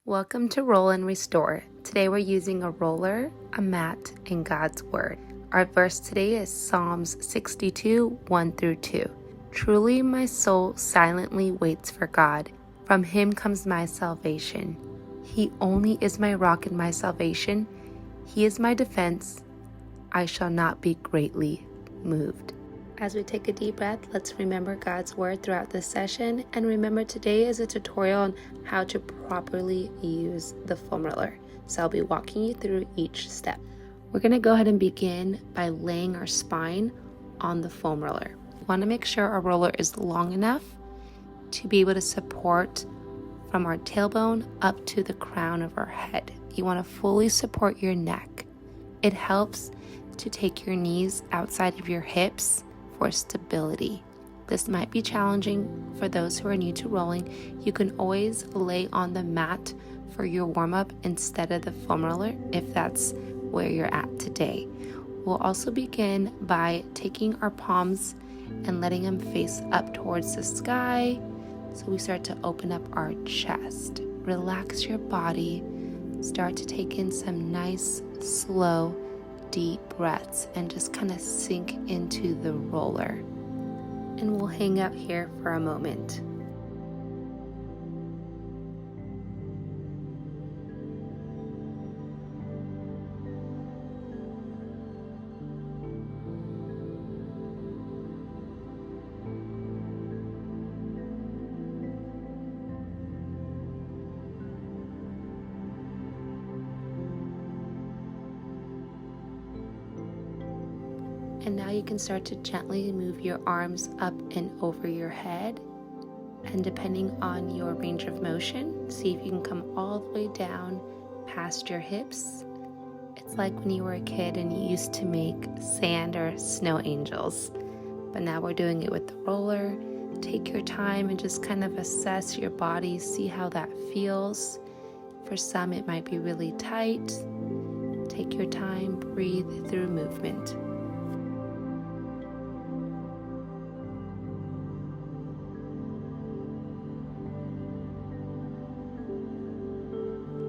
Welcome to Roll and Restore. Today we're using a roller, a mat, and God's Word. Our verse today is Psalms 62, 1 through 2. Truly my soul silently waits for God. From him comes my salvation. He only is my rock and my salvation. He is my defense. I shall not be greatly moved. As we take a deep breath, let's remember God's Word throughout this session. And remember, today is a tutorial on how to properly use the foam roller. So I'll be walking you through each step. We're going to go ahead and begin by laying our spine on the foam roller. We want to make sure our roller is long enough to be able to support from our tailbone up to the crown of our head. You want to fully support your neck. It helps to take your knees outside of your hips for stability. This might be challenging for those who are new to rolling. You can always lay on the mat for your warm-up instead of the foam roller if that's where you're at today. We'll also begin by taking our palms and letting them face up towards the sky, so we start to open up our chest. Relax your body. Start to take in some nice, slow, deep breaths and just kind of sink into the roller. And we'll hang out here for a moment. And now you can start to gently move your arms up and over your head. And depending on your range of motion, see if you can come all the way down past your hips. It's like when you were a kid and you used to make sand or snow angels. But now we're doing it with the roller. Take your time and just kind of assess your body, see how that feels. For some, it might be really tight. Take your time, breathe through movement.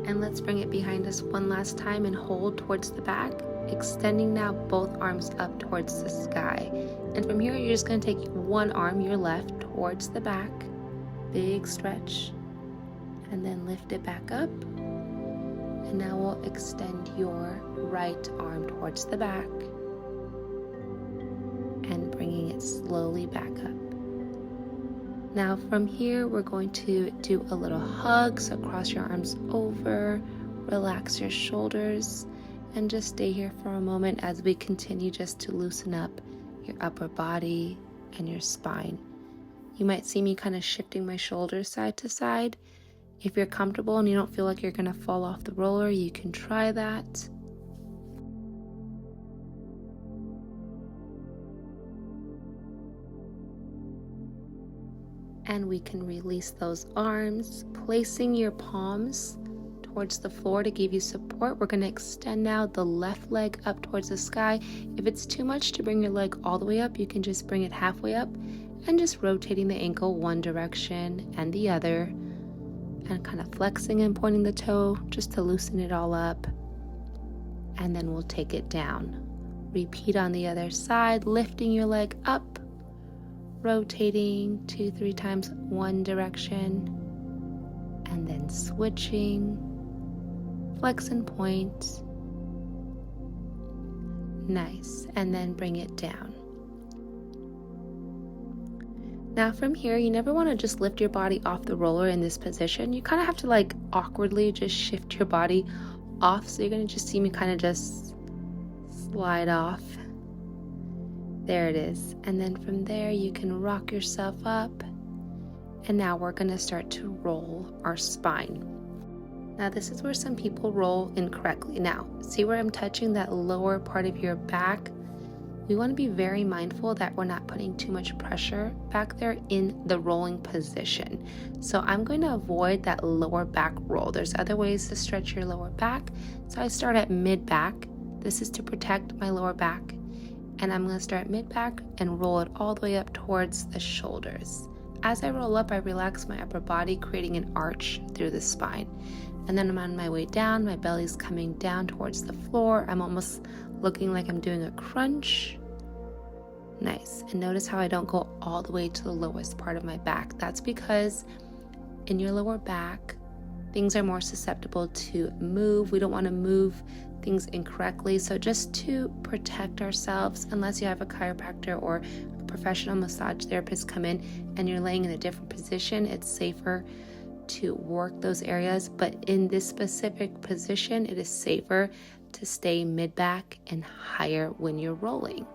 And let's bring it behind us one last time and hold towards the back, extending now both arms up towards the sky. And from here, you're just going to take one arm, your left, towards the back, big stretch, and then lift it back up. And now we'll extend your right arm towards the back and bringing it slowly back up. Now from here, we're going to do a little hug, so cross your arms over, relax your shoulders, and just stay here for a moment as we continue just to loosen up your upper body and your spine. You might see me kind of shifting my shoulders side to side. If you're comfortable and you don't feel like you're going to fall off the roller, you can try that. And we can release those arms, placing your palms towards the floor to give you support. We're going to extend now the left leg up towards the sky. If it's too much to bring your leg all the way up, you can just bring it halfway up and just rotating the ankle one direction and the other, and kind of flexing and pointing the toe just to loosen it all up. And then we'll take it down. Repeat on the other side, lifting your leg up, rotating 2-3 times one direction, and then switching, flex and point. Nice. And then bring it down. Now from here, you never want to just lift your body off the roller in this position. You kind of have to awkwardly just shift your body off. So you're going to just see me kind of just slide off. There it is. And then from there, you can rock yourself up. And now we're going to start to roll our spine. Now this is where some people roll incorrectly. Now, see where I'm touching that lower part of your back? We want to be very mindful that we're not putting too much pressure back there in the rolling position. So I'm going to avoid that lower back roll. There's other ways to stretch your lower back. So I start at mid-back. This is to protect my lower back. And I'm going to start mid-back and roll it all the way up towards the shoulders. As I roll up, I relax my upper body, creating an arch through the spine. And then I'm on my way down, my belly's coming down towards the floor. I'm almost looking like I'm doing a crunch. Nice. And notice how I don't go all the way to the lowest part of my back. That's because in your lower back, things are more susceptible to move. We don't want to move things incorrectly. So just to protect ourselves, unless you have a chiropractor or a professional massage therapist come in and you're laying in a different position, it's safer to work those areas. But in this specific position, it is safer to stay mid-back and higher when you're rolling.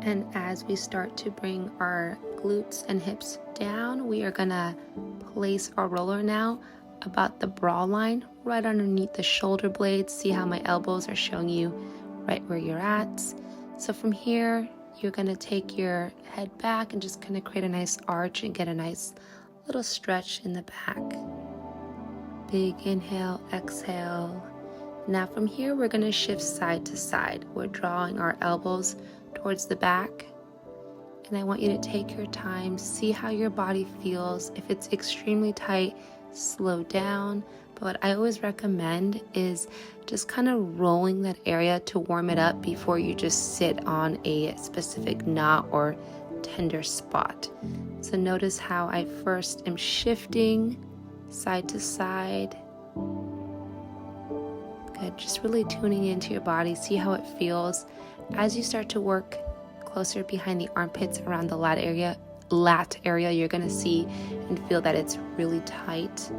And as we start to bring our glutes and hips down, we are gonna place our roller now about the bra line, right underneath the shoulder blades. See how my elbows are showing you right where you're at. So from here, you're gonna take your head back and just kind of create a nice arch and get a nice little stretch in the back. Big inhale, exhale. Now from here, we're gonna shift side to side. We're drawing our elbows towards the back, and I want you to take your time, see how your body feels. If it's extremely tight, slow down. But what I always recommend is just kind of rolling that area to warm it up before you just sit on a specific knot or tender spot. So notice how I first am shifting side to side. Good, just really tuning into your body, see how it feels. As you start to work closer behind the armpits around the lat area, you're gonna see and feel that it's really tight.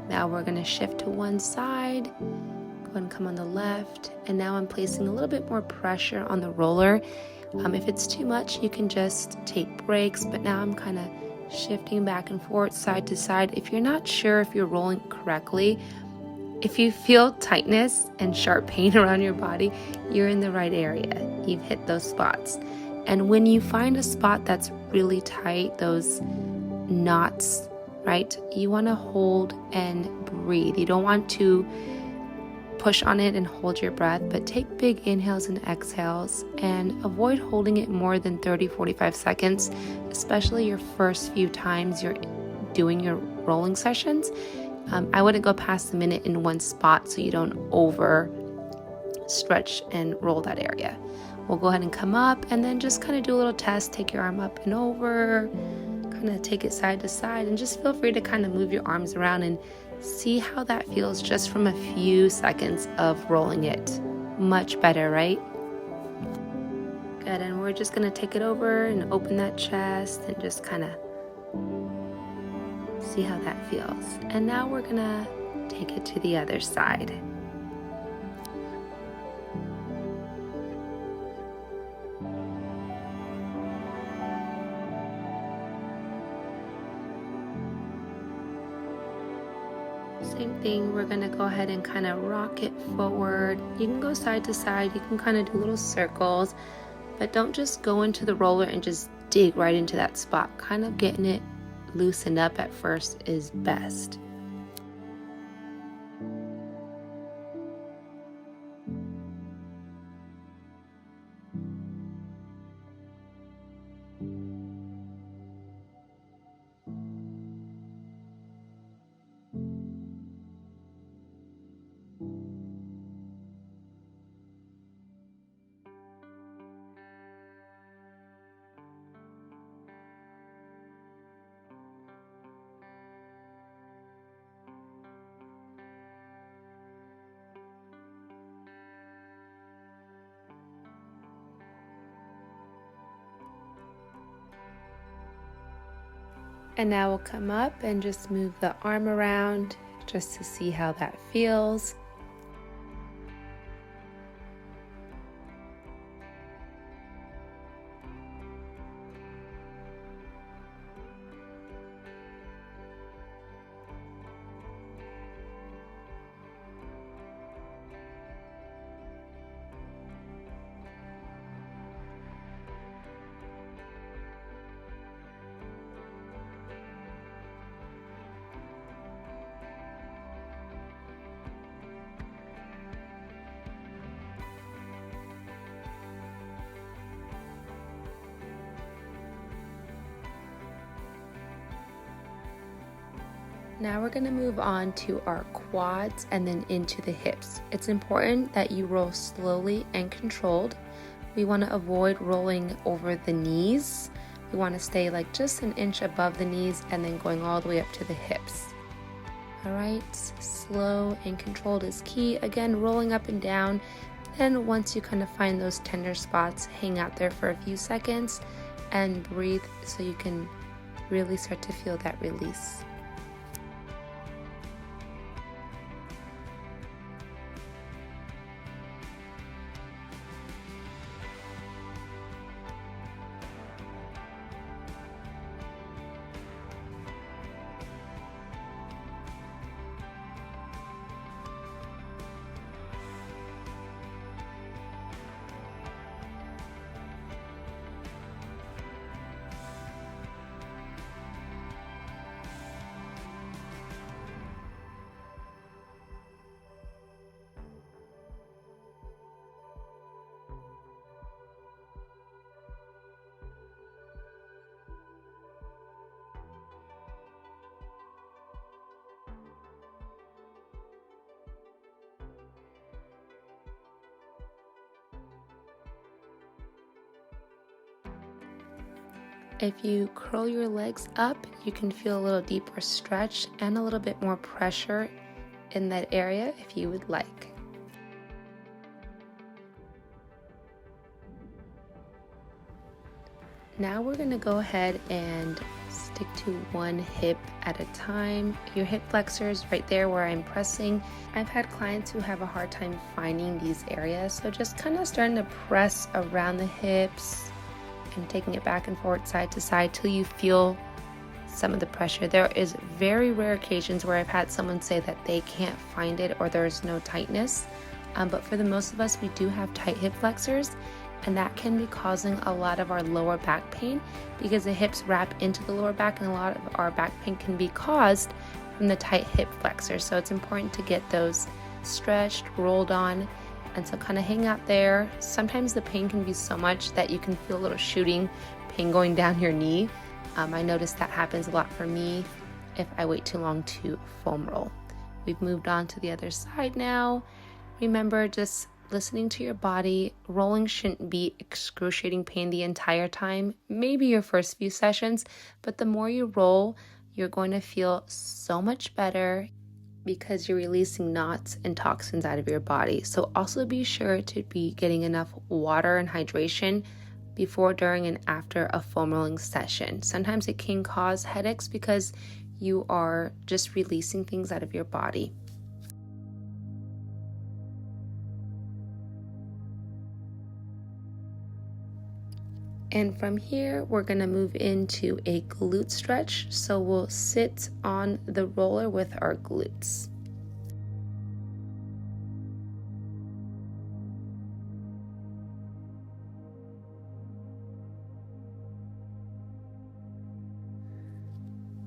Now we're gonna shift to one side, go and come on the left, and now I'm placing a little bit more pressure on the roller. If it's too much, you can just take breaks, but now I'm kind of shifting back and forth, side to side. If you're not sure if you're rolling correctly, if you feel tightness and sharp pain around your body, you're in the right area. You've hit those spots. And when you find a spot that's really tight, those knots, right, you want to hold and breathe. You don't want to push on it and hold your breath, but take big inhales and exhales and avoid holding it more than 30-45 seconds, especially your first few times you're doing your rolling sessions. I wouldn't go past a minute in one spot so you don't over stretch and roll that area. We'll go ahead and come up and then just kind of do a little test. Take your arm up and over, kind of take it side to side, and just feel free to kind of move your arms around and see how that feels just from a few seconds of rolling it. Much better, right? Good, and we're just going to take it over and open that chest and just kind of see how that feels. And now we're gonna take it to the other side. Same thing, we're gonna go ahead and kind of rock it forward. You can go side to side, you can kind of do little circles, but don't just go into the roller and just dig right into that spot. Kind of getting it loosened up at first is best. And now we'll come up and just move the arm around just to see how that feels. Now we're going to move on to our quads and then into the hips. It's important that you roll slowly and controlled. We want to avoid rolling over the knees. We want to stay like just an inch above the knees and then going all the way up to the hips. All right, slow and controlled is key. Again, rolling up and down. Then once you kind of find those tender spots, hang out there for a few seconds and breathe so you can really start to feel that release. If you curl your legs up, you can feel a little deeper stretch and a little bit more pressure in that area if you would like. Now we're going to go ahead and stick to one hip at a time. Your hip flexors right there where I'm pressing. I've had clients who have a hard time finding these areas, so just kind of starting to press around the hips and taking it back and forth side to side till you feel some of the pressure. There is very rare occasions where I've had someone say that they can't find it or there's no tightness, but for the most of us, we do have tight hip flexors, and that can be causing a lot of our lower back pain because the hips wrap into the lower back, and a lot of our back pain can be caused from the tight hip flexors. So it's important to get those stretched, rolled on, and so kind of hang out there. Sometimes the pain can be so much that you can feel a little shooting pain going down your knee. I notice that happens a lot for me if I wait too long to foam roll. We've moved on to the other side now. Remember, just listening to your body. Rolling shouldn't be excruciating pain the entire time, maybe your first few sessions, but the more you roll, you're going to feel so much better because you're releasing knots and toxins out of your body. So also be sure to be getting enough water and hydration before, during, and after a foam rolling session. Sometimes it can cause headaches because you are just releasing things out of your body. And from here, we're going to move into a glute stretch. So we'll sit on the roller with our glutes.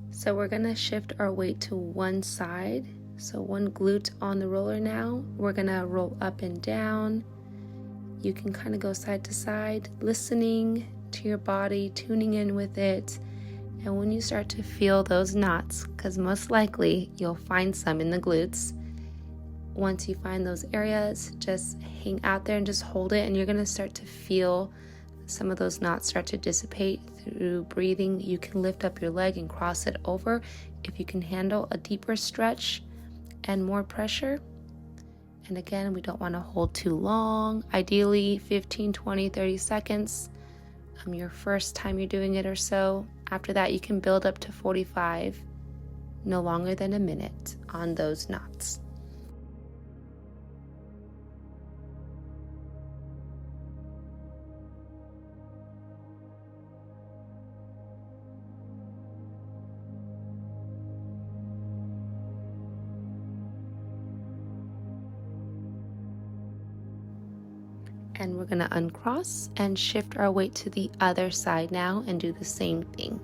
So we're going to shift our weight to one side. So one glute on the roller now. We're going to roll up and down. You can kind of go side to side, listening to your body, tuning in with it. And when you start to feel those knots, because most likely you'll find some in the glutes, once you find those areas, just hang out there and just hold it, and you're going to start to feel some of those knots start to dissipate through breathing. You can lift up your leg and cross it over if you can handle a deeper stretch and more pressure. And again, we don't want to hold too long, ideally 15, 20, 30 seconds. Your first time you're doing it or so. After that, you can build up to 45, no longer than a minute on those knots. And we're going to uncross and shift our weight to the other side now and do the same thing.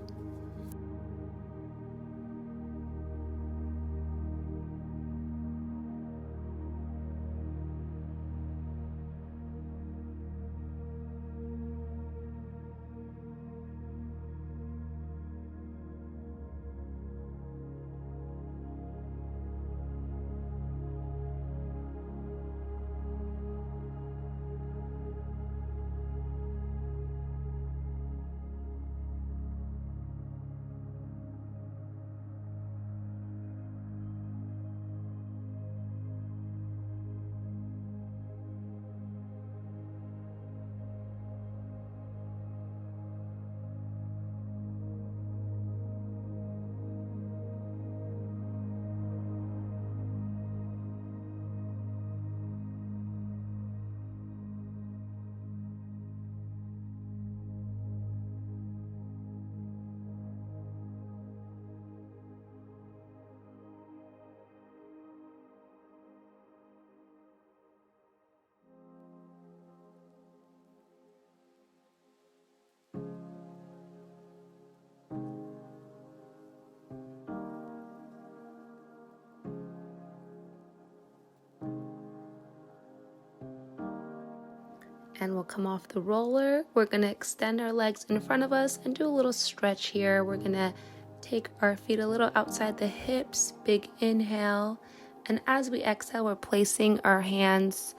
And we'll come off the roller. We're gonna extend our legs in front of us and do a little stretch here. We're gonna take our feet a little outside the hips, big inhale. And as we exhale, we're placing our hands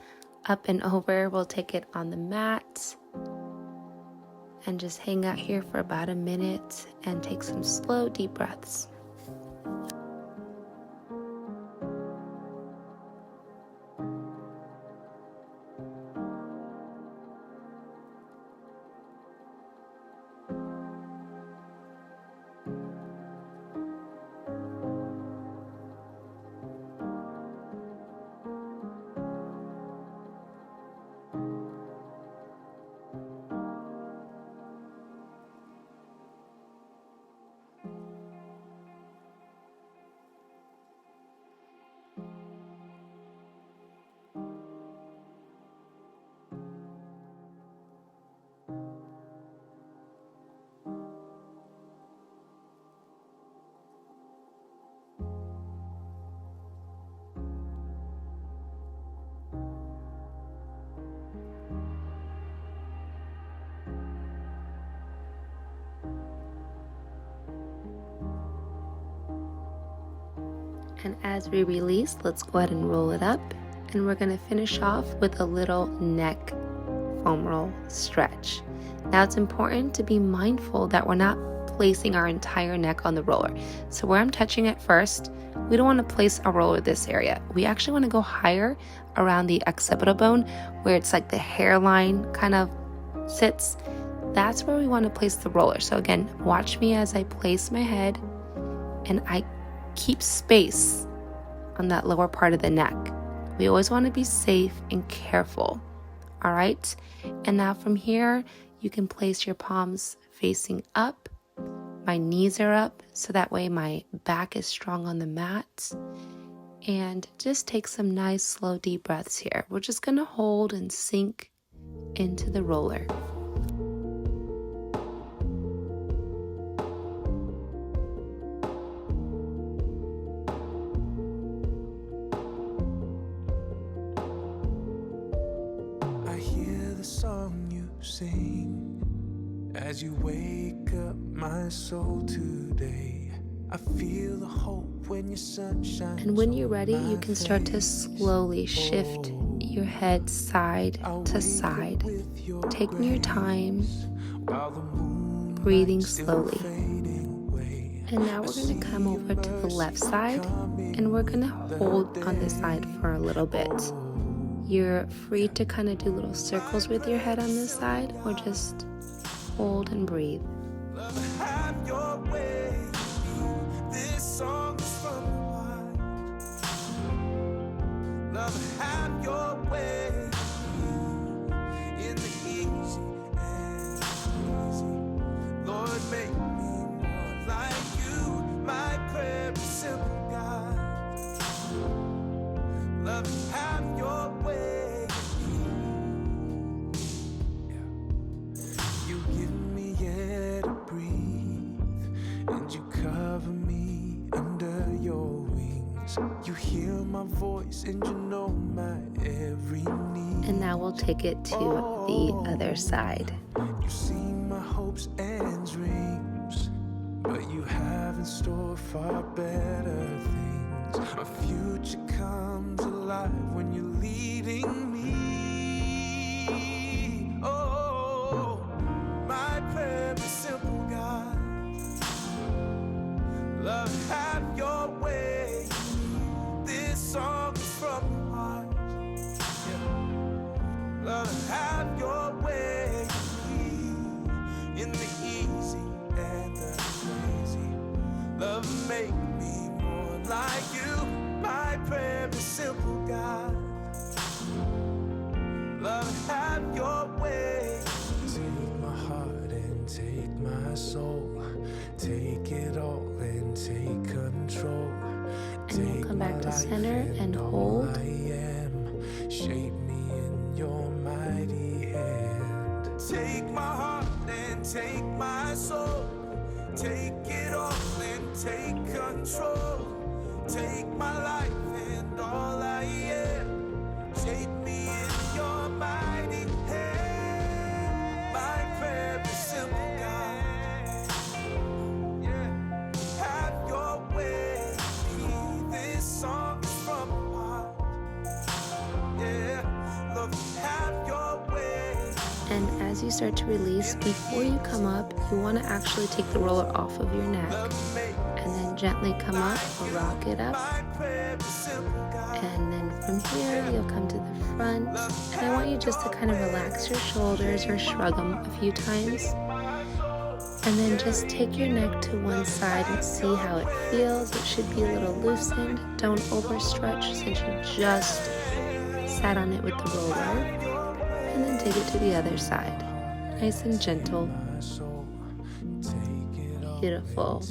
up and over. We'll take it on the mat and just hang out here for about a minute and take some slow, deep breaths. And as we release, let's go ahead and roll it up. And we're gonna finish off with a little neck foam roll stretch. Now it's important to be mindful that we're not placing our entire neck on the roller. So where I'm touching it first, we don't wanna place our roller this area. We actually wanna go higher around the occipital bone where it's like the hairline kind of sits. That's where we wanna place the roller. So again, watch me as I place my head and I keep space on that lower part of the neck. We always want to be safe and careful. All right. And now from here, you can place your palms facing up. My knees are up, so that way my back is strong on the mat. And just take some nice, slow, deep breaths here. We're just going to hold and sink into the roller. Song you sing as you wake up my soul today. I feel the hope when your sun shines. And when you're ready, you can start to slowly shift your head side to side, taking your time, breathing slowly. And now we're going to come over to the left side, and we're going to hold on this side for a little bit. You're free to kind of do little circles with your head on this side, or just hold and breathe. Have your way. This song is from the heart. Love, have your way. In the easy and easy. Lord, make me more like you. My prayer is simple, God. Love, have your way. You give me air to breathe, and you cover me under your wings. You hear my voice, and you know my every need. And now we'll take it to the other side. You see my hopes and dreams, but you have in store far better things. My future comes alive when you're leading me. Oh, my prayer is simple, God. Love, have your way. This song is from the heart. Yeah. Love, have your way. In the easy and the crazy. Love, make me more like you. My prayer is simple, God. Love, have your way. Take my heart and take my soul. Take it all and take control. And we'll come back to center and hold. I am. Shape me in your mighty hand. Take my heart and take my soul. Take it all and take control. Take my life and all I am. Shape me in your mighty hand. as you start to release, before you come up, you want to actually take the roller off of your neck and then gently come up, rock it up. And then from here, you'll come to the front. And I want you just to kind of relax your shoulders or shrug them a few times. And then just take your neck to one side and see how it feels. It should be a little loosened. Don't overstretch since you just sat on it with the roller. And then take it to the other side. Nice and gentle. Beautiful.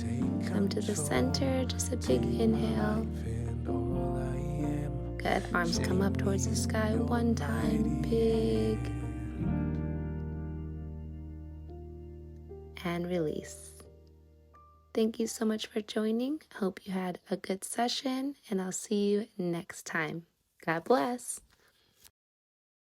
Come to the center, just a big inhale. Good. Arms come up towards the sky one time, big. And release. Thank you so much for joining. Hope you had a good session, and I'll see you next time. God bless.